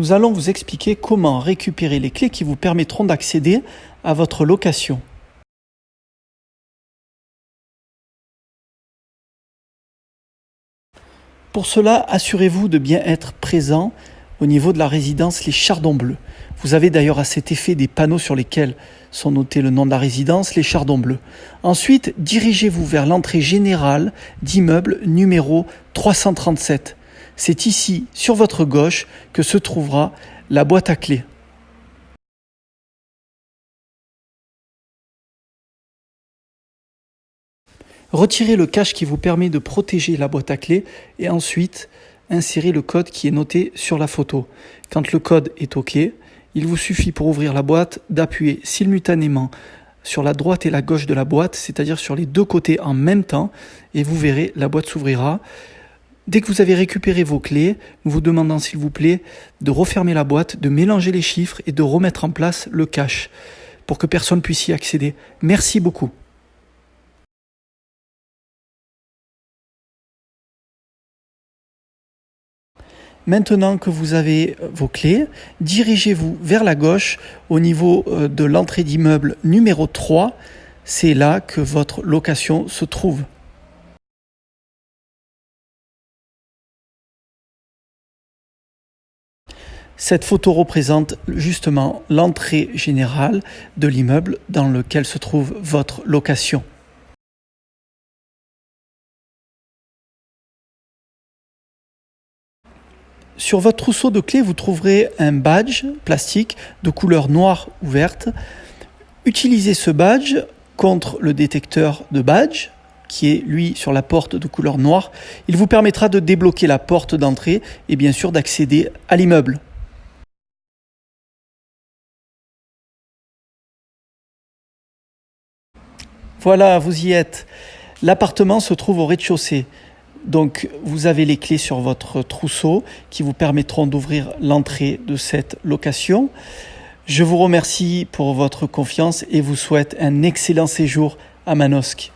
nous allons vous expliquer comment récupérer les clés qui vous permettront d'accéder à votre location. Pour cela, assurez-vous de bien être présent au niveau de la résidence Les Chardons Bleus. Vous avez d'ailleurs à cet effet des panneaux sur lesquels sont notés le nom de la résidence, Les Chardons Bleus. Ensuite, dirigez-vous vers l'entrée générale d'immeuble numéro 337. C'est ici, sur votre gauche, que se trouvera la boîte à clés. Retirez le cache qui vous permet de protéger la boîte à clés et ensuite insérez le code qui est noté sur la photo. Quand le code est OK, il vous suffit pour ouvrir la boîte d'appuyer simultanément sur la droite et la gauche de la boîte, c'est-à-dire sur les deux côtés en même temps, et vous verrez, la boîte s'ouvrira. Dès que vous avez récupéré vos clés, nous vous demandons s'il vous plaît de refermer la boîte, de mélanger les chiffres et de remettre en place le cache pour que personne puisse y accéder. Merci beaucoup. Maintenant que vous avez vos clés, dirigez-vous vers la gauche au niveau de l'entrée d'immeuble numéro 3. C'est là que votre location se trouve. Cette photo représente justement l'entrée générale de l'immeuble dans lequel se trouve votre location. Sur votre trousseau de clés, vous trouverez un badge plastique de couleur noire ou verte. Utilisez ce badge contre le détecteur de badge, qui est lui sur la porte de couleur noire. Il vous permettra de débloquer la porte d'entrée et bien sûr d'accéder à l'immeuble. Voilà, vous y êtes. L'appartement se trouve au rez-de-chaussée. Donc vous avez les clés sur votre trousseau qui vous permettront d'ouvrir l'entrée de cette location. Je vous remercie pour votre confiance et vous souhaite un excellent séjour à Manosque.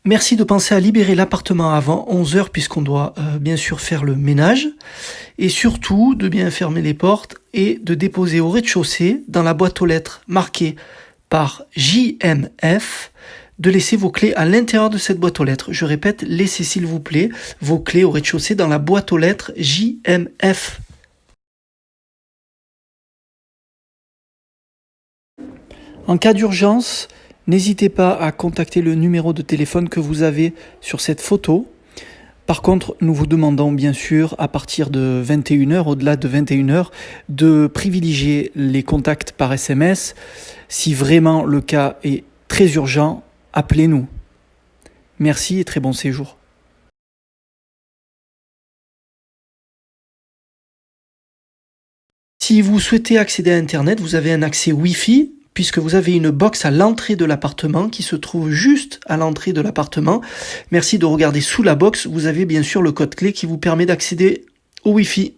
Merci de penser à libérer l'appartement avant 11 h puisqu'on doit bien sûr faire le ménage. Et surtout de bien fermer les portes et de déposer au rez-de-chaussée dans la boîte aux lettres marquée par JMF, de laisser vos clés à l'intérieur de cette boîte aux lettres. Je répète, laissez s'il vous plaît vos clés au rez-de-chaussée dans la boîte aux lettres JMF. En cas d'urgence, n'hésitez pas à contacter le numéro de téléphone que vous avez sur cette photo. Par contre, nous vous demandons bien sûr, à partir de 21 h, au-delà de 21 h, de privilégier les contacts par SMS. Si vraiment le cas est très urgent, appelez-nous. Merci et très bon séjour. Si vous souhaitez accéder à Internet, vous avez un accès Wi-Fi, puisque vous avez une box à l'entrée de l'appartement qui se trouve juste à l'entrée de l'appartement. Merci de regarder sous la box, vous avez bien sûr le code clé qui vous permet d'accéder au Wi-Fi.